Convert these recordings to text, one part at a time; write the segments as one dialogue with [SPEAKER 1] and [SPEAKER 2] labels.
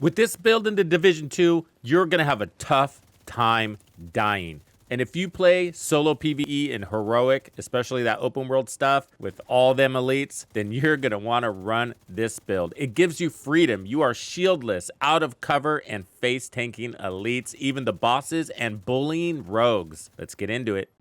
[SPEAKER 1] With this build into Division 2, you're going to have a tough time dying. And if you play solo PvE and heroic, especially that open world stuff with all them elites, then you're going to want to run this build. It gives you freedom. You are shieldless, out of cover, and face tanking elites, even the bosses, and bullying rogues. Let's get into it.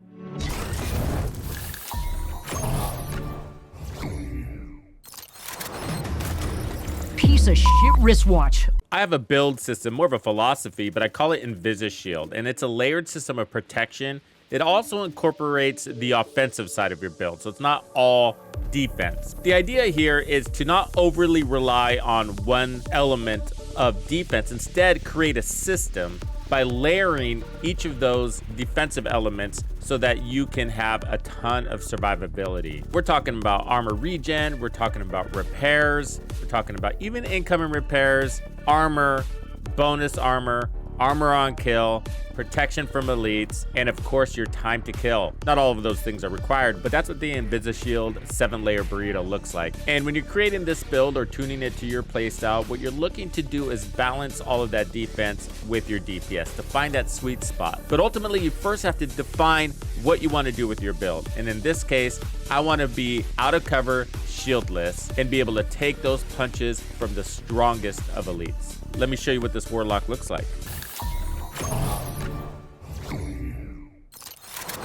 [SPEAKER 2] Piece of shit wristwatch.
[SPEAKER 1] I have a build system, more of a philosophy, but I call it invisishield, and it's a layered system of protection. It also incorporates the offensive side of your build, so it's not all defense. The idea here is to not overly rely on one element of defense, instead create a system by layering each of those defensive elements so that you can have a ton of survivability. We're talking about armor regen, we're talking about repairs, we're talking about even incoming repairs, armor, bonus armor, armor on kill, protection from elites, and of course your time to kill. Not all of those things are required, but that's what the invisishield 7-layer burrito looks like. And when you're creating this build or tuning it to your playstyle, what you're looking to do is balance all of that defense with your DPS to find that sweet spot. But ultimately, you first have to define what you want to do with your build. And in this case, I want to be out of cover, shieldless, and be able to take those punches from the strongest of elites. Let me show you what this warlock looks like.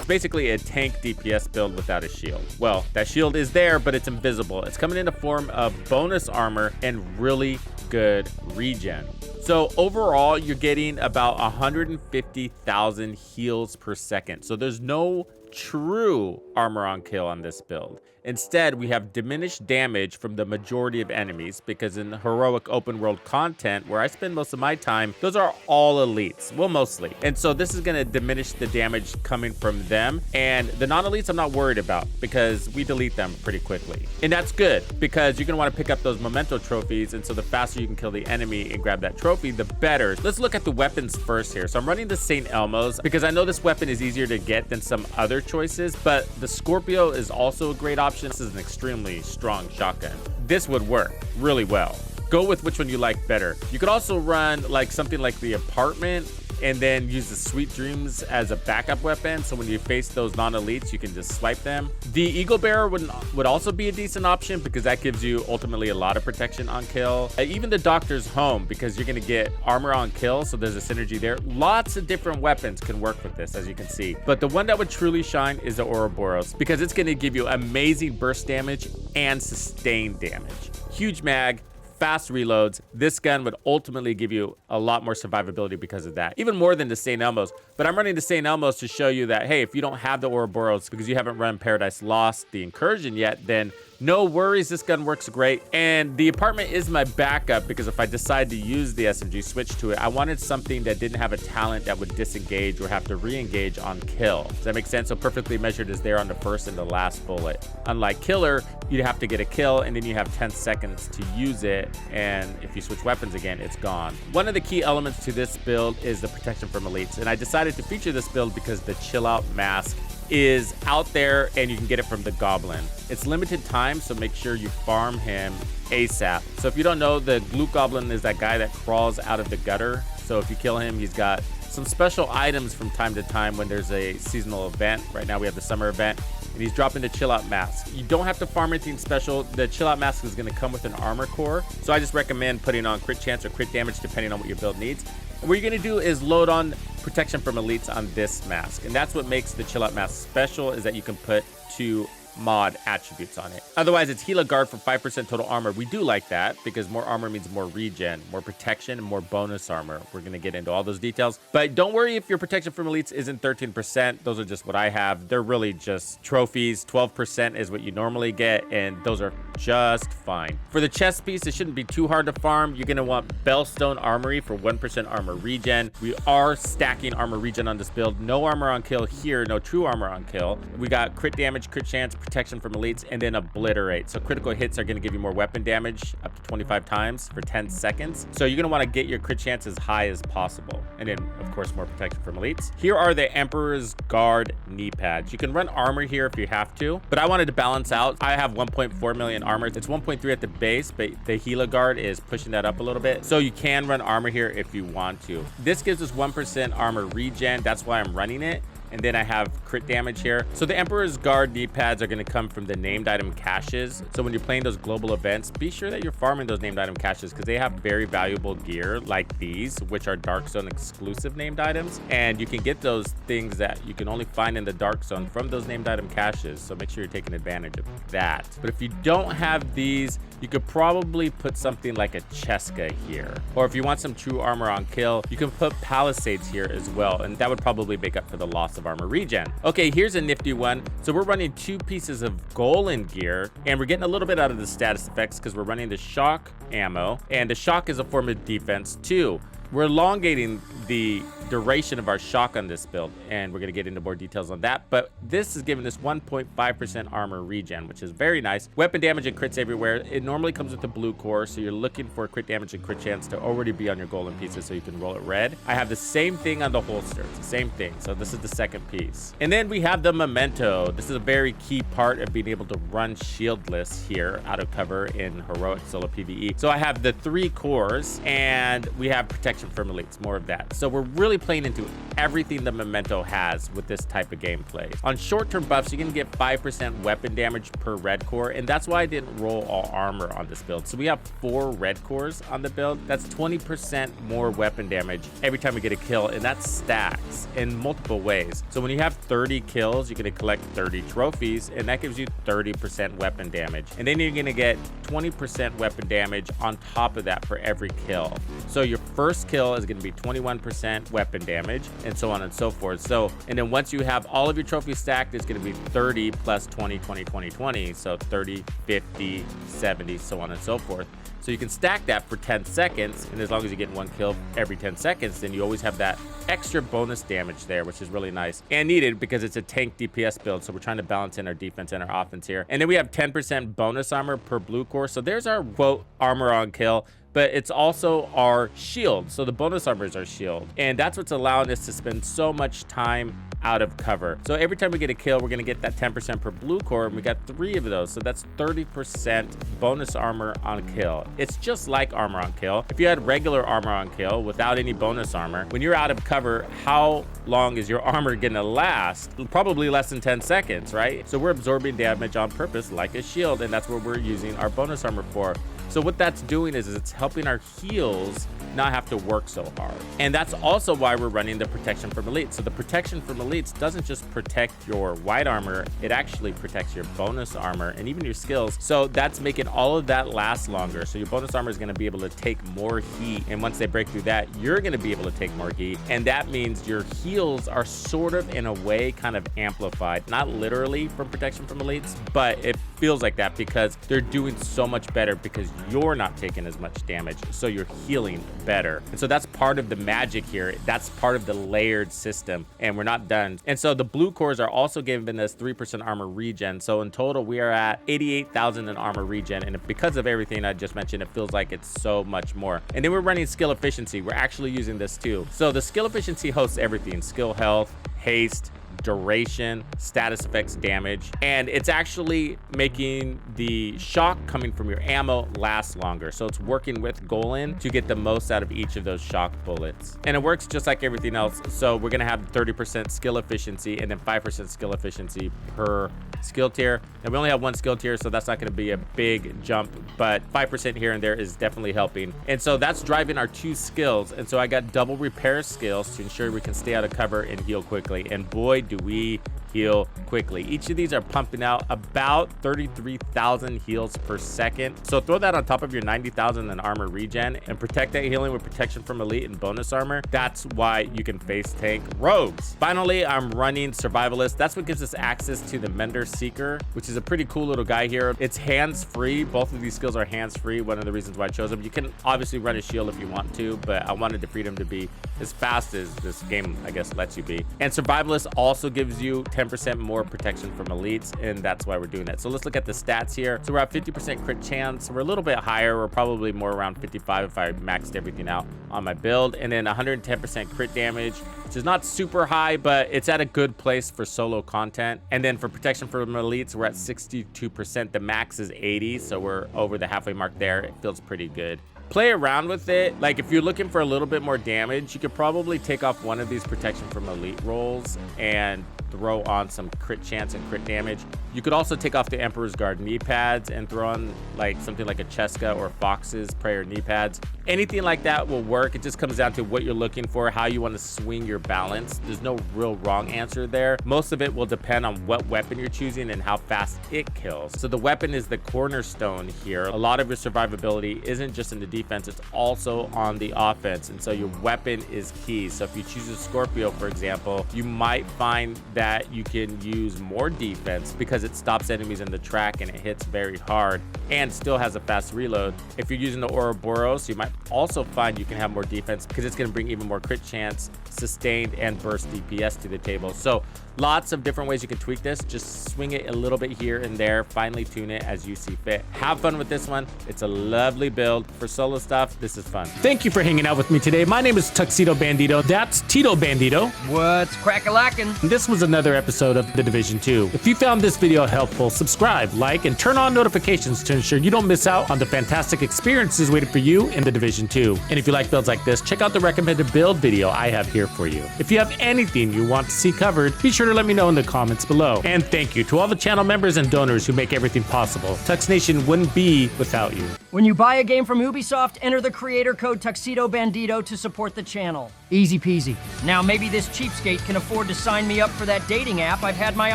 [SPEAKER 1] Basically a tank DPS build without a shield. Well, that shield is there, but it's invisible. It's coming in the form of bonus armor and really good regen. So overall, you're getting about 150,000 heals per second. So there's no true armor on kill on this build. Instead, we have diminished damage from the majority of enemies because in heroic open world content, where I spend most of my time, those are all elites, well, mostly. And so this is going to diminish the damage coming from them. And the non-elites I'm not worried about because we delete them pretty quickly. And that's good because you're going to want to pick up those Memento trophies. And so the faster you can kill the enemy and grab that trophy, the better. Let's look at the weapons first here. So I'm running the St. Elmo's because I know this weapon is easier to get than some other choices, but the Scorpio is also a great option. This is an extremely strong shotgun. This would work really well. Go with which one you like better. You could also run like something like the apartment and then use the Sweet Dreams as a backup weapon. So when you face those non-elites, you can just swipe them. The Eagle Bearer would also be a decent option because that gives you ultimately a lot of protection on kill. Even the Doctor's Home, because you're gonna get armor on kill, so there's a synergy there. Lots of different weapons can work with this, as you can see. But the one that would truly shine is the Ouroboros because it's gonna give you amazing burst damage and sustained damage. Huge mag, fast reloads. This gun would ultimately give you a lot more survivability because of that, even more than the St. Elmo's. But I'm running the St. Elmo's to show you that, hey, if you don't have the Ouroboros because you haven't run Paradise Lost, the Incursion yet, then no worries, this gun works great. And the apartment is my backup because if I decide to use the SMG, switch to it, I wanted something that didn't have a talent that would disengage or have to re-engage on kill. Does that make sense? So perfectly measured is there on the first and the last bullet. Unlike Killer, you'd have to get a kill and then you have 10 seconds to use it. And if you switch weapons again, it's gone. One of the key elements to this build is the protection from elites. And I decided to feature this build because the chill out mask is out there and you can get it from the Goblin. It's limited time, so make sure you farm him ASAP. So if you don't know, the Glue Goblin is that guy that crawls out of the gutter. So if you kill him, he's got some special items from time to time when there's a seasonal event. Right now we have the summer event and he's dropping the chill out mask. You don't have to farm anything special. The chill out mask is going to come with an armor core. So I just recommend putting on crit chance or crit damage depending on what your build needs. And what you're going to do is load on protection from elites on this mask. And that's what makes the chill out mask special, is that you can put 2 mod attributes on it. Otherwise, it's Heal a Guard for 5% total armor. We do like that because more armor means more regen, more protection, and more bonus armor. We're going to get into all those details. But don't worry if your protection from elites isn't 13%. Those are just what I have. They're really just trophies. 12% is what you normally get, and those are just fine. For the chest piece, it shouldn't be too hard to farm. You're going to want Bellstone Armory for 1% armor regen. We are stacking armor regen on this build. No armor on kill here, no true armor on kill. We got crit damage, crit chance, protection from elites, and then obliterate. So critical hits are going to give you more weapon damage up to 25 times for 10 seconds. So you're going to want to get your crit chance as high as possible. And then of course more protection from elites. Here are the Emperor's Guard knee pads. You can run armor here if you have to, but I wanted to balance out. I have 1.4 million in armor. It's 1.3 at the base, but the Gila guard is pushing that up a little bit. So you can run armor here if you want to. This gives us 1% armor regen. That's why I'm running it. And then I have crit damage here. So the Emperor's Guard knee pads are going to come from the named item caches. So when you're playing those global events, be sure that you're farming those named item caches because they have very valuable gear like these, which are Dark Zone exclusive named items. And you can get those things that you can only find in the Dark Zone from those named item caches. So make sure you're taking advantage of that. But if you don't have these, you could probably put something like a Cheska here. Or if you want some true armor on kill, you can put Palisades here as well. And that would probably make up for the loss of armor regen. Okay, here's a nifty one. So we're running 2 pieces of Golan gear, and we're getting a little bit out of the status effects because we're running the shock ammo, and the shock is a form of defense too. We're elongating the duration of our shock on this build, and we're going to get into more details on that, but this is giving us 1.5% armor regen, which is very nice. Weapon damage and crits everywhere. It normally comes with the blue core, so you're looking for crit damage and crit chance to already be on your golden pieces so you can roll it red. I have the same thing on the holster. It's the same thing, so this is the second piece. And then we have the Memento. This is a very key part of being able to run shieldless here out of cover in heroic solo PvE. So I have the 3 cores, and we have protection from elites, more of that. So we're really playing into everything the Memento has with this type of gameplay. On short-term buffs, you can get 5% weapon damage per red core, and that's why I didn't roll all armor on this build. So we have 4 red cores on the build. That's 20% more weapon damage every time we get a kill, and that stacks in multiple ways. So when you have 30 kills, you're going to collect 30 trophies, and that gives you 30% weapon damage. And then you're going to get 20% weapon damage on top of that for every kill. So your first kill is going to be 21% weapon damage, and so on and so forth. So, and then once you have all of your trophies stacked, it's going to be 30 plus 20, 20, 20, 20. So 30, 50, 70, so on and so forth. So you can stack that for 10 seconds, and as long as you get 1 kill every 10 seconds, then you always have that extra bonus damage there, which is really nice and needed because it's a tank DPS build. So we're trying to balance in our defense and our offense here. And then we have 10% bonus armor per blue core. So there's our quote armor on kill, but it's also our shield. So the bonus armor is our shield, and that's what's allowing us to spend so much time out of cover. So every time we get a kill, we're gonna get that 10% per blue core, and we got 3 of those. So that's 30% bonus armor on kill. It's just like armor on kill. If you had regular armor on kill without any bonus armor, when you're out of cover, how long is your armor gonna last? Probably less than 10 seconds, right? So we're absorbing damage on purpose like a shield, and that's what we're using our bonus armor for. So what that's doing is it's helping our heals not have to work so hard. And that's also why we're running the protection from elites. So the protection from elites doesn't just protect your white armor, it actually protects your bonus armor and even your skills. So that's making all of that last longer. So your bonus armor is going to be able to take more heat, and once they break through that, you're going to be able to take more heat, and that means your heals are sort of in a way kind of amplified, not literally from protection from elites, but it feels like that because they're doing so much better because you're not taking as much damage, so you're healing better. And so that's part of the magic here. That's part of the layered system, and we're not done. And so the blue cores are also giving us 3% armor regen. So in total, we are at 88,000 in armor regen, and because of everything I just mentioned, it feels like it's so much more. And then we're running skill efficiency. We're actually using this too. So the skill efficiency hosts everything: skill health, haste, duration, status effects, damage, and it's actually making the shock coming from your ammo last longer. So it's working with Golan to get the most out of each of those shock bullets, and it works just like everything else. So we're gonna have 30% skill efficiency and then 5% skill efficiency per skill tier, and we only have 1 skill tier, so that's not going to be a big jump, but 5% here and there is definitely helping. And so that's driving our 2 skills. And so I got double repair skills to ensure we can stay out of cover and heal quickly, and boy do we heal quickly. Each of these are pumping out about 33,000 heals per second. So throw that on top of your 90,000 in armor regen and protect that healing with protection from elite and bonus armor. That's why you can face tank rogues. Finally, I'm running survivalist. That's what gives us access to the Mender Seeker, which is a pretty cool little guy here. It's hands-free. Both of these skills are hands-free. One of the reasons why I chose them. You can obviously run a shield if you want to, but I wanted the freedom to be as fast as this game, I guess, lets you be. And survivalist also gives you 10% 10% more protection from elites, and that's why we're doing that. So let's look at the stats here. So we're at 50% crit chance. We're a little bit higher. We're probably more around 55 if I maxed everything out on my build. And then 110% crit damage, which is not super high, but it's at a good place for solo content. And then for protection from elites, we're at 62%. The max is 80, so we're over the halfway mark there. It feels pretty good. Play around with it. Like if you're looking for a little bit more damage, you could probably take off one of these protection from elite rolls and throw on some crit chance and crit damage. You could also take off the Emperor's Guard knee pads and throw on like something like a Cheska or Fox's prayer knee pads. Anything like that will work. It just comes down to what you're looking for, how you want to swing your balance. There's no real wrong answer there. Most of it will depend on what weapon you're choosing and how fast it kills. So the weapon is the cornerstone here. A lot of your survivability isn't just in the defense, it's also on the offense. And so your weapon is key. So if you choose a Scorpio, for example, you might find that you can use more defense because it stops enemies in the track and it hits very hard and still has a fast reload. If you're using the Ouroboros, you might also find you can have more defense because it's going to bring even more crit chance, sustained, and burst DPS to the table. So lots of different ways you can tweak this. Just swing it a little bit here and there, finely tune it as you see fit. Have fun with this one. It's a lovely build. For solo stuff, this is fun.
[SPEAKER 3] Thank you for hanging out with me today. My name is Tuxedo Bandido. That's Tito Bandido.
[SPEAKER 2] What's crack-a-lackin'?
[SPEAKER 3] This was another episode of The Division 2. If you found this video helpful, subscribe, like, and turn on notifications to ensure you don't miss out on the fantastic experiences waiting for you in The Division 2. And if you like builds like this, check out the recommended build video I have here for you. If you have anything you want to see covered, be sure to let me know in the comments below. And thank you to all the channel members and donors who make everything possible. Tux Nation wouldn't be without you.
[SPEAKER 2] When you buy a game from Ubisoft, enter the creator code Tuxedo Bandido to support the channel. Easy peasy. Now maybe this cheapskate can afford to sign me up for that dating app I've had my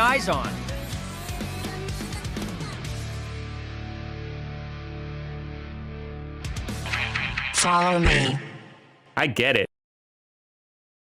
[SPEAKER 2] eyes on.
[SPEAKER 4] Follow me.
[SPEAKER 3] I get it.